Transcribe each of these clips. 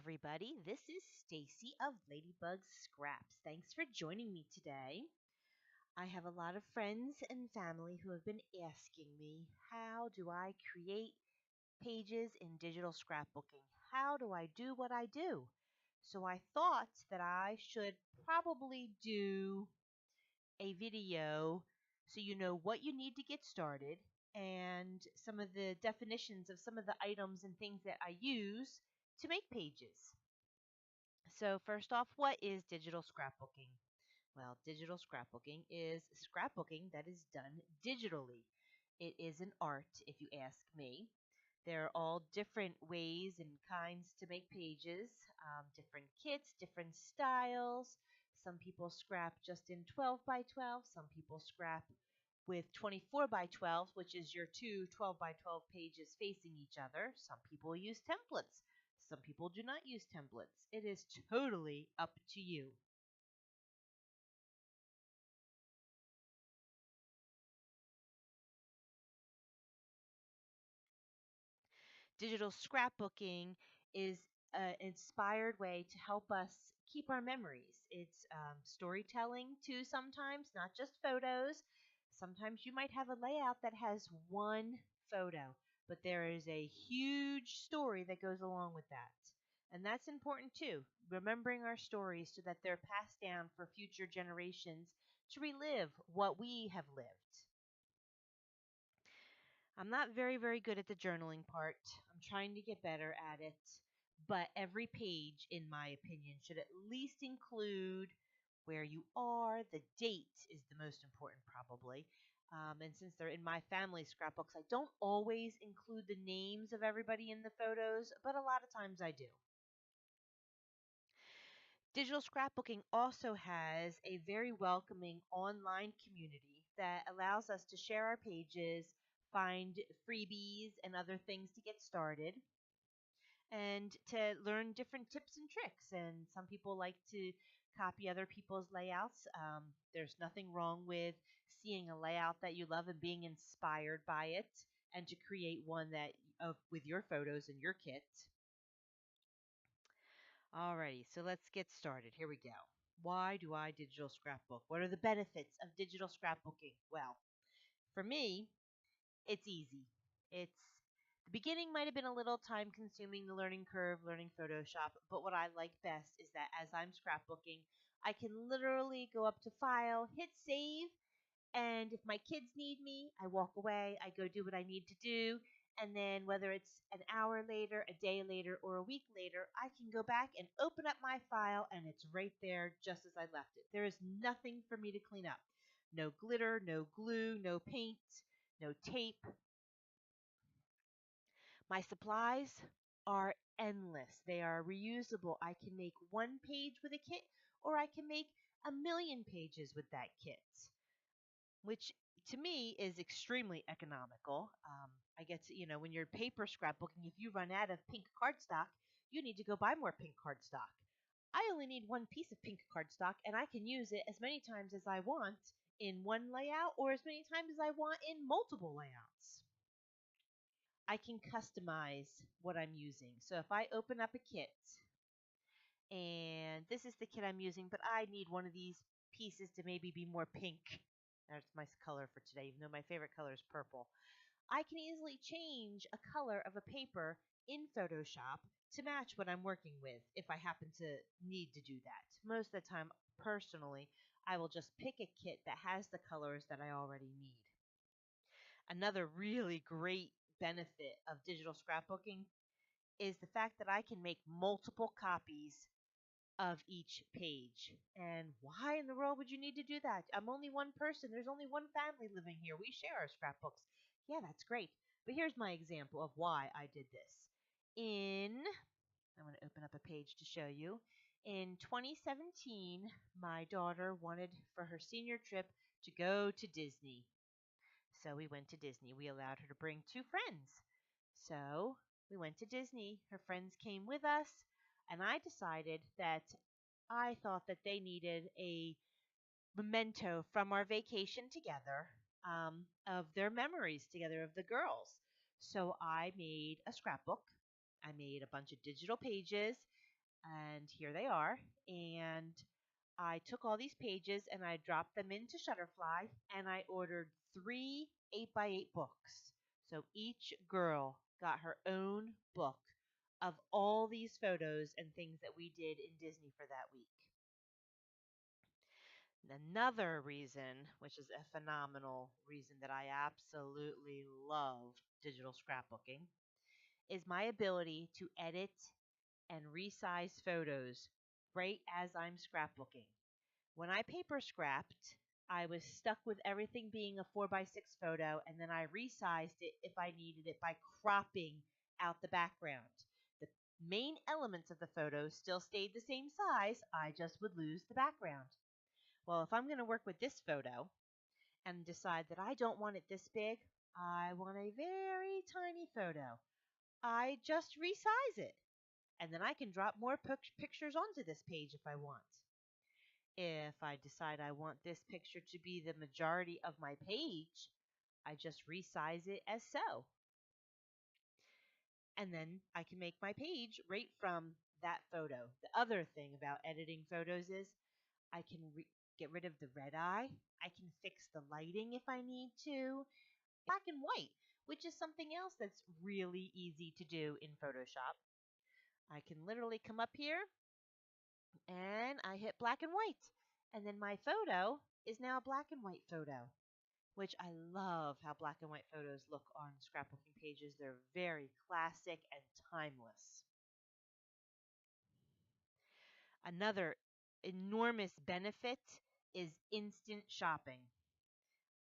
everybody. This is Stacy of Ladybug Scraps. Thanks for joining me today. I have a lot of friends and family who have been asking me, how do I create pages in digital scrapbooking? How do I do what I do? So I thought that I should probably do a video so you know what you need to get started and some of the definitions of some of the items and things that I use to make pages. So, first off, what is digital scrapbooking? Well, digital scrapbooking is scrapbooking that is done digitally. It is an art, if you ask me. There are all different ways and kinds to make pages, different kits, different styles. Some people scrap just in 12 by 12. Some people scrap with 24 by 12, which is your two 12 by 12 pages facing each other. Some people use templates. Some people do not use templates. It is totally up to you. Digital scrapbooking is an inspired way to help us keep our memories. It's storytelling too, sometimes, not just photos. Sometimes you might have a layout that has one photo, but there is a huge story that goes along with that. And that's important too, remembering our stories so that they're passed down for future generations to relive what we have lived. I'm not very good at the journaling part. I'm trying to get better at it. But every page, in my opinion, should at least include where you are. The date is the most important, probably. And since they're in my family scrapbooks, I don't always include the names of everybody in the photos, but a lot of times I do. Digital scrapbooking also has a very welcoming online community that allows us to share our pages, find freebies and other things to get started, and to learn different tips and tricks. And some people like to copy other people's layouts. There's nothing wrong with seeing a layout that you love and being inspired by it, and to create one that of with your photos and your kit. Alrighty, so let's get started. Here we go. Why do I digital scrapbook? What are the benefits of digital scrapbooking? Well, for me, it's easy. It's the beginning might have been a little time consuming, the learning curve, learning Photoshop, but what I like best is that as I'm scrapbooking, I can literally go up to file, hit save, and if my kids need me, I walk away, I go do what I need to do. And then, whether it's an hour later, a day later, or a week later, I can go back and open up my file and it's right there just as I left it. There is nothing for me to clean up. No glitter, no glue, no paint, no tape. My supplies are endless. They are reusable. I can make one page with a kit, or I can make a million pages with that kit, which to me is extremely economical. I get to, when you're paper scrapbooking, if you run out of pink cardstock, you need to go buy more pink cardstock. I only need one piece of pink cardstock, and I can use it as many times as I want in one layout or as many times as I want in multiple layouts. I can customize what I'm using. So if I open up a kit, and this is the kit I'm using, but I need one of these pieces to maybe be more pink. That's my color for today, even though my favorite color is purple. I can easily change a color of a paper in Photoshop to match what I'm working with if I happen to need to do that. Most of the time, personally, I will just pick a kit that has the colors that I already need. Another really great benefit of digital scrapbooking is the fact that I can make multiple copies of each page. And why in the world would you need to do that? I'm only one person. There's only one family living here. We share our scrapbooks. Yeah, that's great. But here's my example of why I did this. I'm going to open up a page to show you. In 2017, my daughter wanted for her senior trip to go to Disney. So we went to Disney. We allowed her to bring two friends. So we went to Disney. Her friends came with us, and I decided that I thought that they needed a memento from our vacation together, of their memories together of the girls. So I made a scrapbook. I made a bunch of digital pages, And here they are. And I took all these pages and I dropped them into Shutterfly and I ordered 3 8x8 books. So each girl got her own book of all these photos and things that we did in Disney for that week. Another reason, which is a phenomenal reason that I absolutely love digital scrapbooking, is my ability to edit and resize photos right as I'm scrapbooking. When I paper scrapped, I was stuck with everything being a 4x6 photo, and then I resized it if I needed it by cropping out the background. The main elements of the photo still stayed the same size, I just would lose the background. Well, if I'm going to work with this photo and decide that I don't want it this big, I want a very tiny photo, I just resize it. And then I can drop more pictures onto this page if I want. If I decide I want this picture to be the majority of my page, I just resize it as so. And then I can make my page right from that photo. The other thing about editing photos is I can get rid of the red eye. I can fix the lighting if I need to. Black and white, which is something else that's really easy to do in Photoshop. I can literally come up here and I hit black and white. And then my photo is now a black and white photo, which I love how black and white photos look on scrapbooking pages. They're very classic and timeless. Another enormous benefit is instant shopping.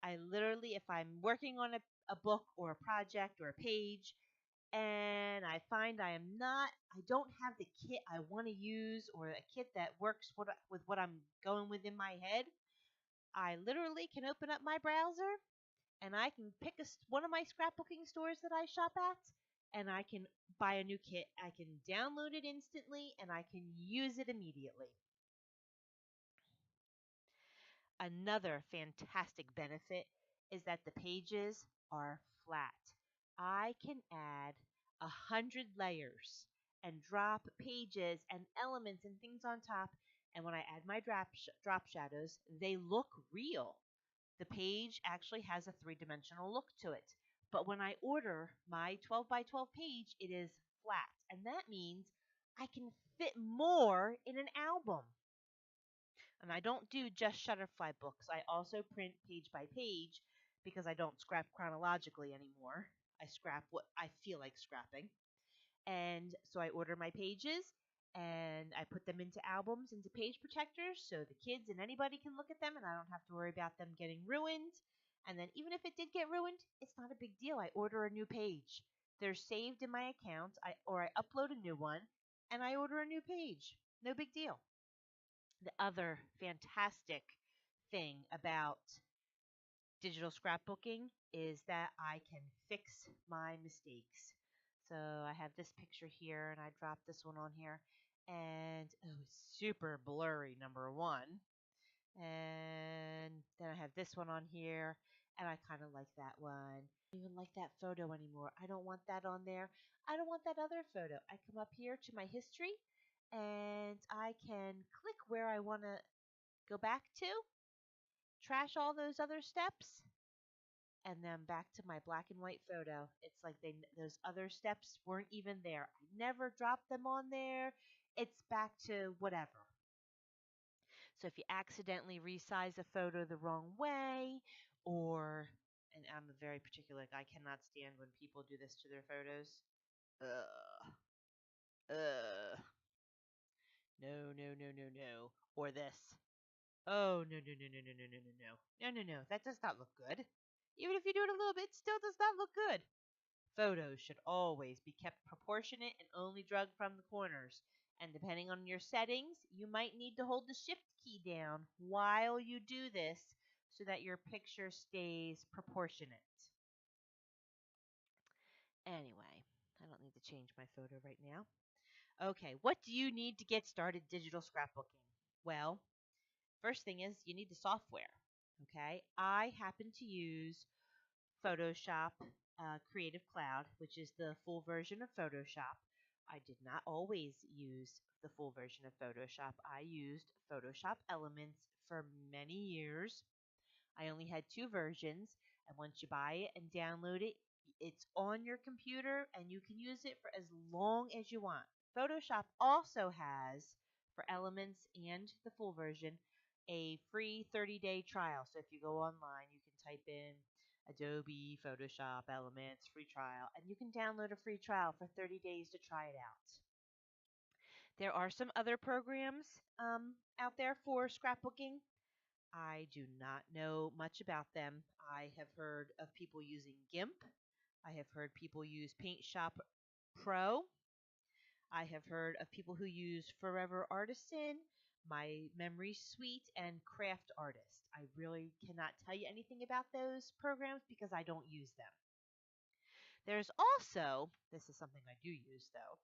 I literally, if I'm working on a book or a project or a page, and I find I don't have the kit I want to use or a kit that works with what I'm going with in my head, I literally can open up my browser and I can pick one of my scrapbooking stores that I shop at and I can buy a new kit. I can download it instantly and I can use it immediately. Another fantastic benefit is that the pages are flat. I can add 100 layers and drop pages and elements and things on top. And when I add my drop shadows, they look real. The page actually has a three-dimensional look to it. But when I order my 12 by 12 page, it is flat. And that means I can fit more in an album. And I don't do just Shutterfly books. I also print page by page because I don't scrap chronologically anymore. I scrap what I feel like scrapping. And so I order my pages and I put them into albums, into page protectors so the kids and anybody can look at them and I don't have to worry about them getting ruined. And then even if it did get ruined, it's not a big deal. I order a new page. They're saved in my account, or I upload a new one and I order a new page. No big deal. The other fantastic thing about digital scrapbooking is that I can fix my mistakes. So I have this picture here and I dropped this one on here and it's super blurry, number one. And then I have this one on here and I kind of like that one. I don't even like that photo anymore. I don't want that on there. I don't want that other photo. I come up here to my history and I can click where I want to go back to, trash all those other steps, and then back to my black and white photo. It's like those other steps weren't even there. I never dropped them on there. It's back to whatever. So if you accidentally resize a photo the wrong way, or and I'm a very particular, like I cannot stand when people do this to their photos. Ugh. Ugh. No, no, no, no, no. Or this. Oh, no, no, no, no, no, no, no, no, no. No, no, no. That does not look good. Even if you do it a little bit, it still does not look good. Photos should always be kept proportionate and only dragged from the corners. And depending on your settings, you might need to hold the shift key down while you do this so that your picture stays proportionate. Anyway, I don't need to change my photo right now. Okay, what do you need to get started digital scrapbooking? Well, first thing is you need the software. Okay, I happen to use Photoshop Creative Cloud, which is the full version of Photoshop. I did not always use the full version of Photoshop. I used Photoshop Elements for many years. I only had two versions, and once you buy it and download it, it's on your computer and you can use it for as long as you want. Photoshop also has, for Elements and the full version, a free 30-day trial. So if you go online, you can type in Adobe Photoshop Elements free trial, and you can download a free trial for 30 days to try it out. There are some other programs out there for scrapbooking. I do not know much about them. I have heard of people using GIMP. I have heard people use Paint Shop Pro. I have heard of people who use Forever Artisan, My Memory Suite, and Craft Artist. I really cannot tell you anything about those programs because I don't use them. There's also, this is something I do use though,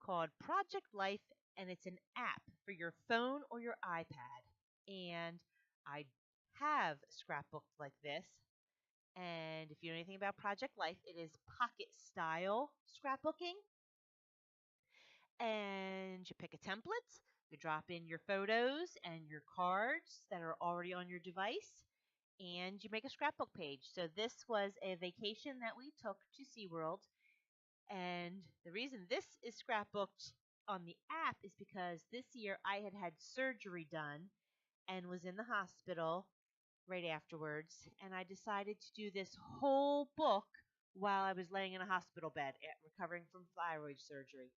called Project Life, and it's an app for your phone or your iPad. And I have scrapbooked like this. And if you know anything about Project Life, it is pocket style scrapbooking. And you pick a template, you drop in your photos and your cards that are already on your device, and you make a scrapbook page. So this was a vacation that we took to SeaWorld. And the reason this is scrapbooked on the app is because this year I had had surgery done and was in the hospital right afterwards. And I decided to do this whole book while I was laying in a hospital bed recovering from thyroid surgery.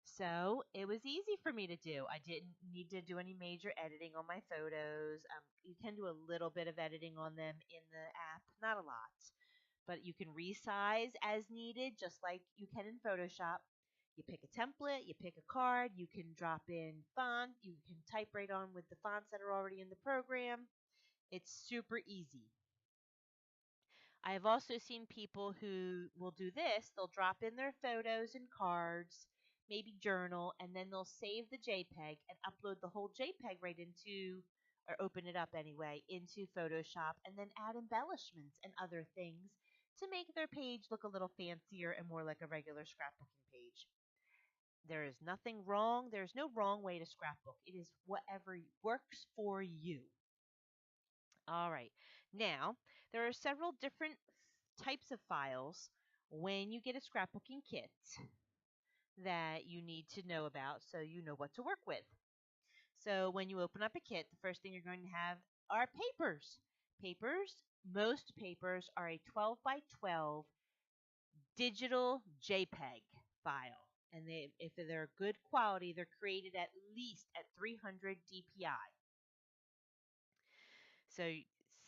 So it was easy for me to do. I didn't need to do any major editing on my photos. You can do a little bit of editing on them in the app, not a lot. But you can resize as needed, just like you can in Photoshop. You pick a template, you pick a card, you can drop in font, you can type right on with the fonts that are already in the program. It's super easy. I have also seen people who will do this. They'll drop in their photos and cards, maybe journal, and then they'll save the JPEG and upload the whole JPEG right into, or open it up anyway, into Photoshop, and then add embellishments and other things to make their page look a little fancier and more like a regular scrapbooking page. There is nothing wrong. There's no wrong way to scrapbook. It is whatever works for you. All right. Now, there are several different types of files when you get a scrapbooking kit that you need to know about so you know what to work with. So, when you open up a kit, the first thing you're going to have are papers. Most papers are a 12 by 12 digital JPEG file. And if they're good quality, they're created at least at 300 DPI. So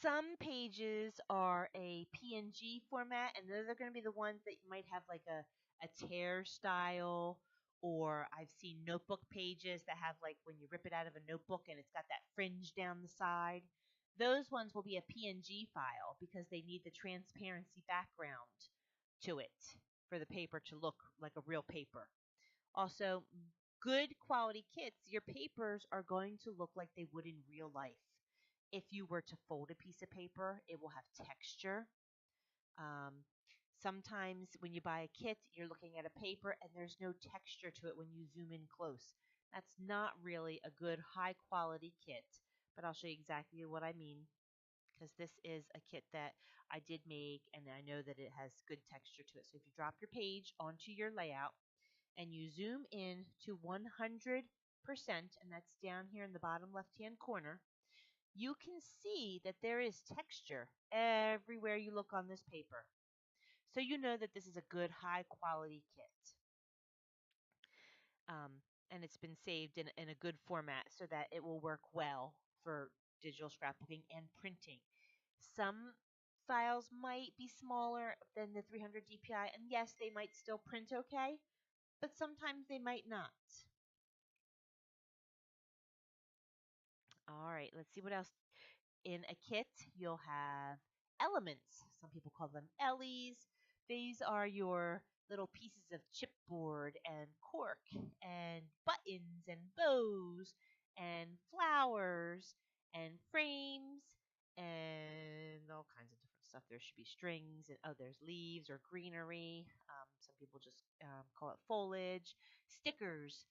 some pages are a PNG format, and those are going to be the ones that might have like a tear style, or I've seen notebook pages that have like when you rip it out of a notebook and it's got that fringe down the side. Those ones will be a PNG file because they need the transparency background to it for the paper to look like a real paper. Also, good quality kits, your papers are going to look like they would in real life. If you were to fold a piece of paper, it will have texture. Um, Sometimes when you buy a kit, you're looking at a paper and there's no texture to it when you zoom in close. That's not really a good high quality kit, but I'll show you exactly what I mean because this is a kit that I did make and I know that it has good texture to it. So if you drop your page onto your layout and you zoom in to 100%, and that's down here in the bottom left hand corner, you can see that there is texture everywhere you look on this paper. So you know that this is a good high quality kit. And it's been saved in a good format so that it will work well for digital scrapbooking and printing. Some files might be smaller than the 300 DPI, and yes, they might still print okay, but sometimes they might not. All right, let's see what else. In a kit, you'll have elements. Some people call them Ellies. These are your little pieces of chipboard and cork and buttons and bows and flowers and frames and all kinds of different stuff. There should be strings and oh, there's leaves or greenery. Some people just call it foliage, stickers,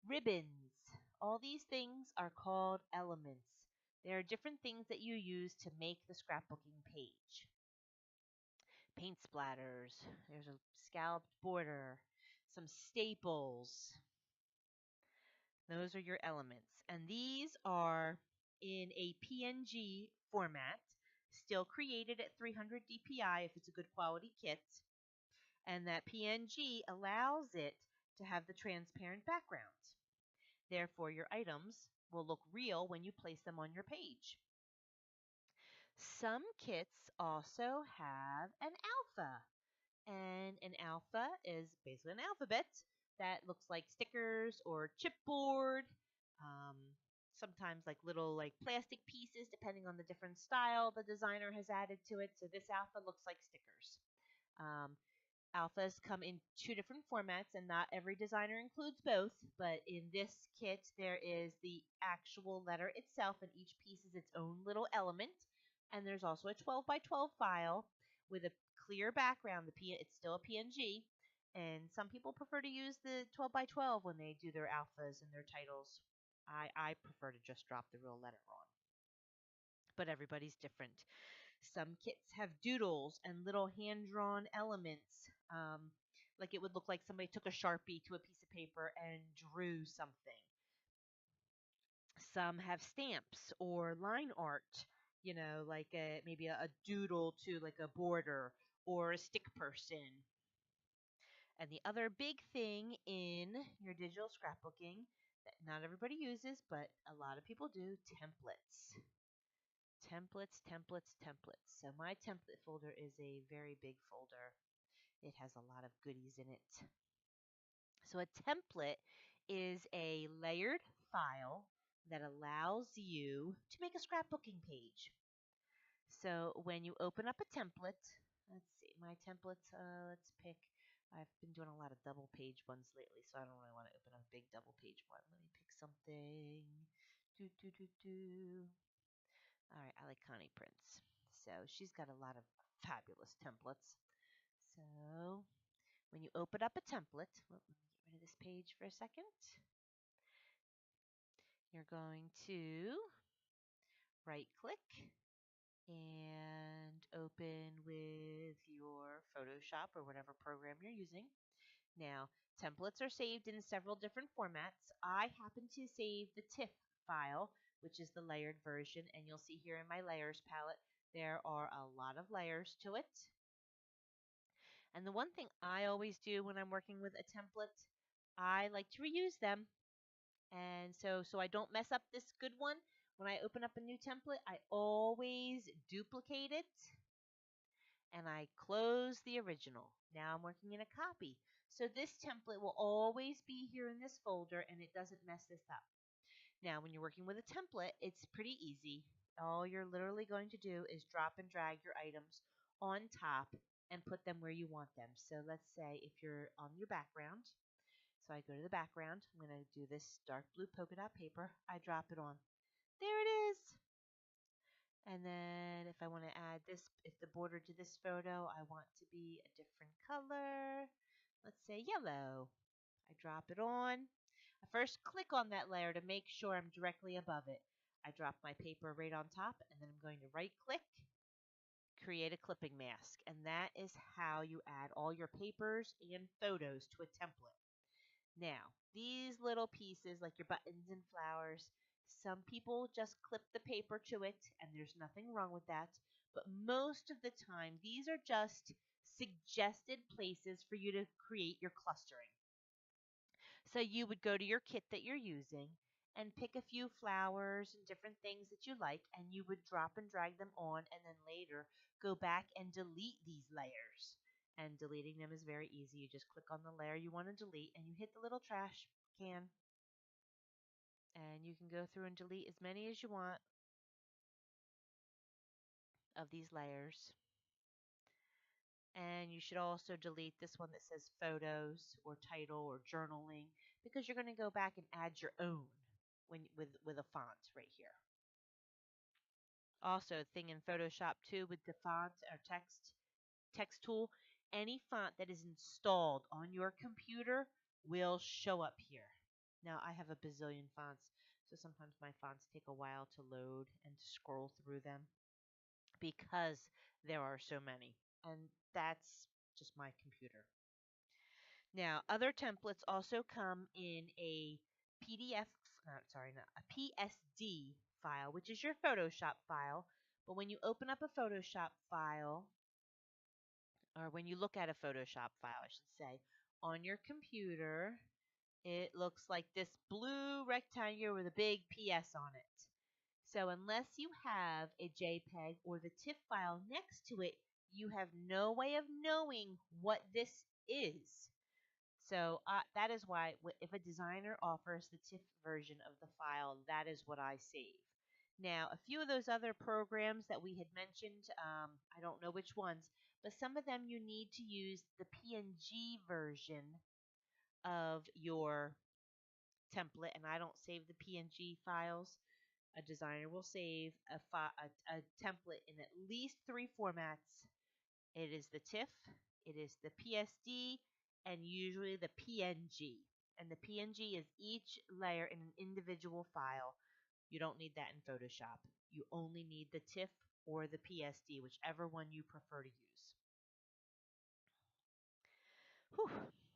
ribbons. All these things are called elements. There are different things that you use to make the scrapbooking page. Paint splatters, there's a scalloped border, some staples. Those are your elements. And these are in a PNG format, still created at 300 DPI if it's a good quality kit. And that PNG allows it to have the transparent background. Therefore, your items will look real when you place them on your page. Some kits also have an alpha, and an alpha is basically an alphabet that looks like stickers or chipboard. Um, Sometimes like little like plastic pieces, depending on the different style the designer has added to it. So this alpha looks like stickers. Um, Alphas come in two different formats, and not every designer includes both. But in this kit, there is the actual letter itself, and each piece is its own little element. And there's also a 12 by 12 file with a clear background. It's still a PNG, and some people prefer to use the 12 by 12 when they do their alphas and their titles. I prefer to just drop the real letter on, but everybody's different. Some kits have doodles and little hand-drawn elements. Like it would look like somebody took a Sharpie to a piece of paper and drew something. Some have stamps or line art, like maybe a doodle to like a border or a stick person. And the other big thing in your digital scrapbooking that not everybody uses, but a lot of people do, templates. Templates. So my template folder is a very big folder. It has a lot of goodies in it. So a template is a layered file that allows you to make a scrapbooking page. So when you open up a template, let's see, my templates, let's pick, I've been doing a lot of double page ones lately, so I don't really want to open up a big double page one. Let me pick something. All right, I like Connie Prince. So she's got a lot of fabulous templates. So when you open up a template, let me get rid of this page for a second. You're going to right click and open with your Photoshop or whatever program you're using. Now, templates are saved in several different formats. I happen to save the TIFF file, which is the layered version, and you'll see here in my layers palette, there are a lot of layers to it. And the one thing I always do when I'm working with a template, I like to reuse them. And so I don't mess up this good one. When I open up a new template, I always duplicate it and I close the original. Now I'm working in a copy. So this template will always be here in this folder and it doesn't mess this up. Now when you're working with a template, it's pretty easy. All you're literally going to do is drop and drag your items on top and put them where you want them. So let's say if you're on your background, so I go to the background, I'm going to do this dark blue polka dot paper, I drop it on. There it is. And then if I want to add this, if the border to this photo, I want to be a different color, let's say yellow. I drop it on. I first click on that layer to make sure I'm directly above it. I drop my paper right on top, and then I'm going to right click, create a clipping mask. And that is how you add all your papers and photos to a template. Now, these little pieces like your buttons and flowers, some people just clip the paper to it, and there's nothing wrong with that. But most of the time, these are just suggested places for you to create your clustering. So you would go to your kit that you're using and pick a few flowers and different things that you like, and you would drop and drag them on, and then later go back and delete these layers. And deleting them is very easy. You just click on the layer you want to delete, and you hit the little trash can, and you can go through and delete as many as you want of these layers. And you should also delete this one that says photos or title or journaling, because you're going to go back and add your own with a font right here. Also, a thing in Photoshop too with the font or text tool any font that is installed on your computer will show up here. Now, I have a bazillion fonts, so sometimes my fonts take a while to load and to scroll through them because there are so many. And that's just my computer. Now, other templates also come in a PDF, sorry, not a PSD file, which is your Photoshop file. But when you open up a Photoshop file, or when you look at a Photoshop file, I should say, on your computer, it looks like this blue rectangle with a big PS on it. So unless you have a JPEG or the TIFF file next to it, you have no way of knowing what this is. So that is why if a designer offers the TIFF version of the file, that is what I save. Now, a few of those other programs that we had mentioned, I don't know which ones, but some of them you need to use the PNG version of your template, and I don't save the PNG files. A designer will save a template in at least 3 formats. It is the TIFF, it is the PSD, and usually the PNG. And the PNG is each layer in an individual file. You don't need that in Photoshop. You only need the TIFF or the PSD, whichever one you prefer to use. Whew,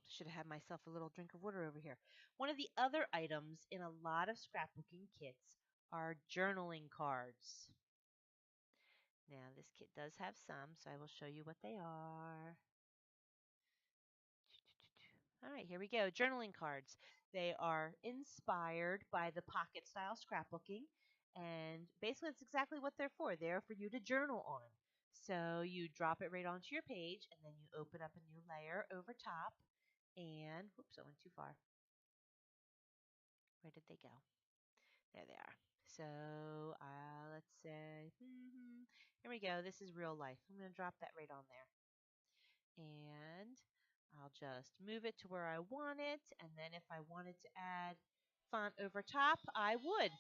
should have had myself a little drink of water over here. One of the other items in a lot of scrapbooking kits are journaling cards. Now, this kit does have some, so I will show you what they are. All right, here we go. Journaling cards. They are inspired by the pocket style scrapbooking, and basically it's exactly what they're for. They're for you to journal on. So you drop it right onto your page, and then you open up a new layer over top, and whoops, I went too far. Where did they go? There they are. So let's say, here we go. This is real life. I'm going to drop that right on there. And I'll just move it to where I want it. And then if I wanted to add font over top, I would.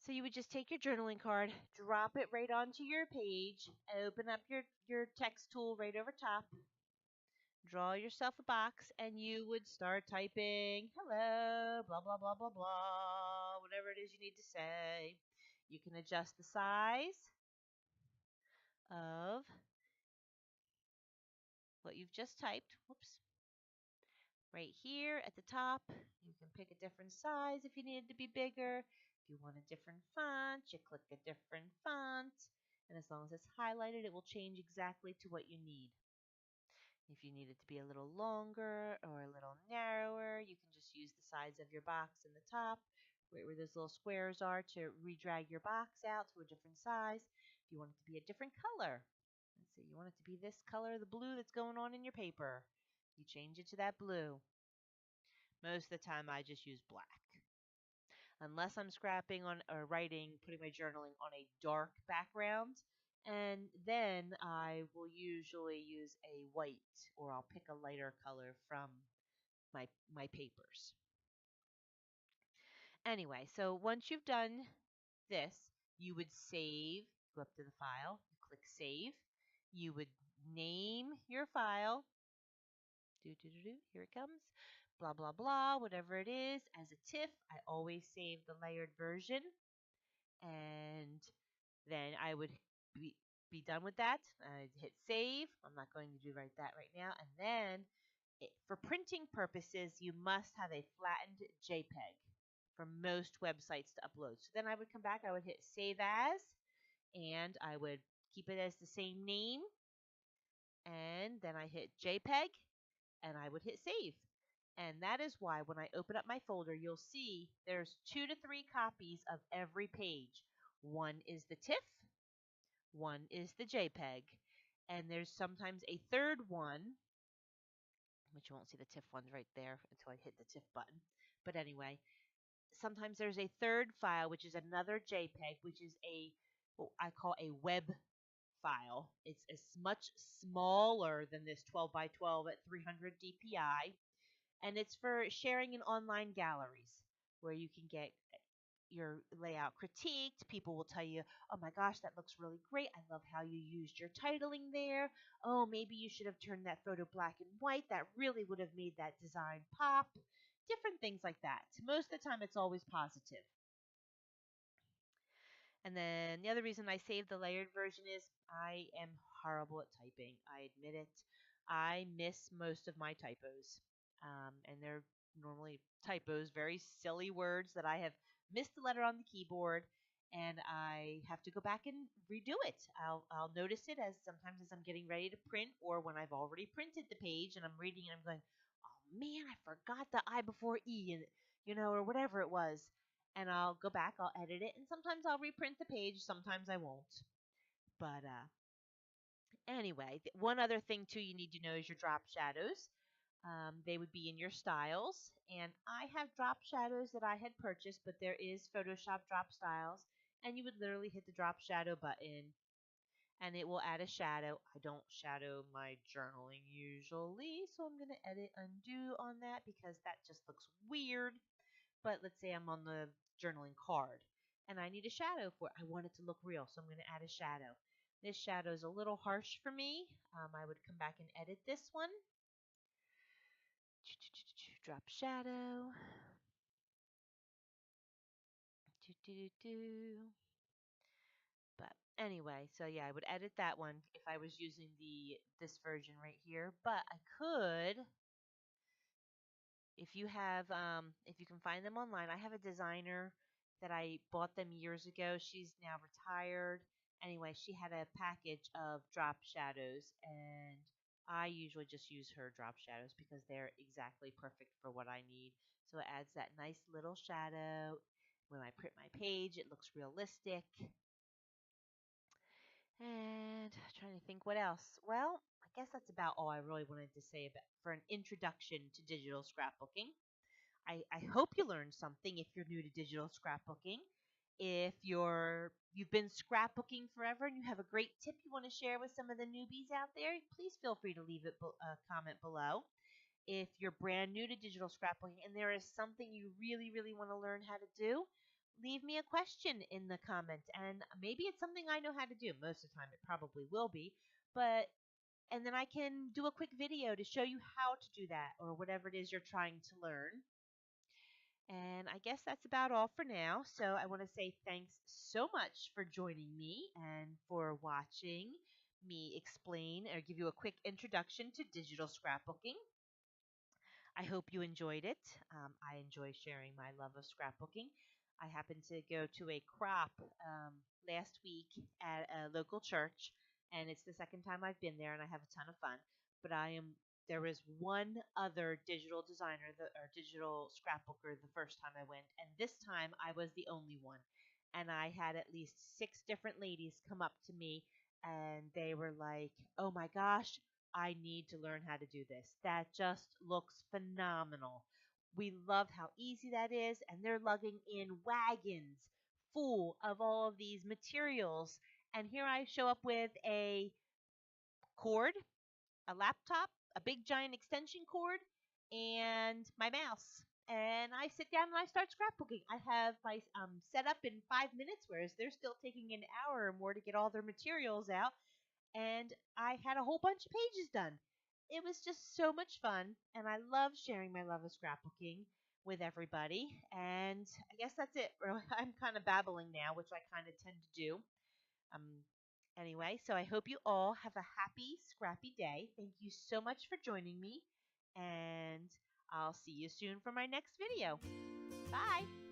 So you would just take your journaling card, drop it right onto your page, open up your text tool right over top, draw yourself a box, and you would start typing, hello, blah, blah, blah, blah, blah, whatever it is you need to say. You can adjust the size of what you've just typed. Whoops. Right here at the top, you can pick a different size if you need it to be bigger. If you want a different font, you click a different font. And as long as it's highlighted, it will change exactly to what you need. If you need it to be a little longer or a little narrower, you can just use the size of your box in the top, right where those little squares are, to redrag your box out to a different size. If you want it to be a different color, let's see, you want it to be this color, the blue that's going on in your paper, you change it to that blue. Most of the time I just use black. Unless I'm scrapping on or writing, putting my journaling on a dark background, and then I will usually use a white, or I'll pick a lighter color from my papers. Anyway, so once you've done this, you would save, go up to the file, you click save. You would name your file. Here it comes. Blah, blah, blah, whatever it is. As a TIFF, I always save the layered version. And then I would be done with that. I'd hit save. I'm not going to do that right now. And then for printing purposes, you must have a flattened JPEG for most websites to upload. So then I would come back, I would hit save as, and I would keep it as the same name. And then I hit JPEG, and I would hit save. And that is why when I open up my folder, you'll see there's 2 to 3 copies of every page. One is the TIFF, one is the JPEG, and there's sometimes a third one, which you won't see the TIFF ones right there until I hit the TIFF button. But anyway, sometimes there's a third file, which is another JPEG, which is what I call a web file. It's much smaller than this 12 by 12 at 300 DPI, and it's for sharing in online galleries where you can get your layout critiqued. People will tell you, "Oh my gosh, that looks really great. I love how you used your titling there. Oh, maybe you should have turned that photo black and white. That really would have made that design pop." Different things like that. Most of the time, it's always positive. And then the other reason I saved the layered version is I am horrible at typing. I admit it. I miss most of my typos. And they're normally typos, very silly words that I have missed a letter on the keyboard, and I have to go back and redo it. I'll notice it as sometimes as I'm getting ready to print, or when I've already printed the page and I'm reading and I'm going, "Oh man, I forgot the I before E," and or whatever it was, and I'll go back, I'll edit it, and sometimes I'll reprint the page, sometimes I won't. But anyway, one other thing too you need to know is your drop shadows. They would be in your styles, and I have drop shadows that I had purchased, but there is Photoshop drop styles, and you would literally hit the drop shadow button, and it will add a shadow. I don't shadow my journaling usually, so I'm going to edit undo on that because that just looks weird. But let's say I'm on the journaling card and I need a shadow for it. I want it to look real, so I'm going to add a shadow. This shadow is a little harsh for me. I would come back and edit this one. Drop shadow. But anyway, so yeah, I would edit that one if I was using this version right here. But I could, if you can find them online. I have a designer that I bought them years ago. She's now retired. Anyway, she had a package of drop shadows, and I usually just use her drop shadows because they're exactly perfect for what I need. So it adds that nice little shadow. When I print my page, it looks realistic. And trying to think what else. Well, I guess that's about all I really wanted to say about for an introduction to digital scrapbooking. I hope you learned something if you're new to digital scrapbooking. If you've been scrapbooking forever and you have a great tip you want to share with some of the newbies out there, please feel free to leave a comment below. If you're brand new to digital scrapbooking and there is something you really, really want to learn how to do, leave me a question in the comments. And maybe it's something I know how to do. Most of the time, it probably will be. And then I can do a quick video to show you how to do that or whatever it is you're trying to learn. And I guess that's about all for now. So I want to say thanks so much for joining me and for watching me explain or give you a quick introduction to digital scrapbooking. I hope you enjoyed it. I enjoy sharing my love of scrapbooking. I happened to go to a crop last week at a local church, and it's the second time I've been there, and I have a ton of fun. But there was one other digital designer or digital scrapbooker the first time I went, and this time I was the only one. And I had at least 6 different ladies come up to me, and they were like, "Oh my gosh, I need to learn how to do this. That just looks phenomenal. We love how easy that is." And they're lugging in wagons full of all of these materials. And here I show up with a cord, a laptop, a big giant extension cord, and my mouse. And I sit down and I start scrapbooking. I have my set up in 5 minutes, whereas they're still taking an hour or more to get all their materials out, and I had a whole bunch of pages done. It was just so much fun, and I love sharing my love of scrapbooking with everybody. And I guess that's it. I'm kind of babbling now, which I kind of tend to do. Um, anyway, so I hope you all have a happy, scrappy day. Thank you so much for joining me, and I'll see you soon for my next video. Bye!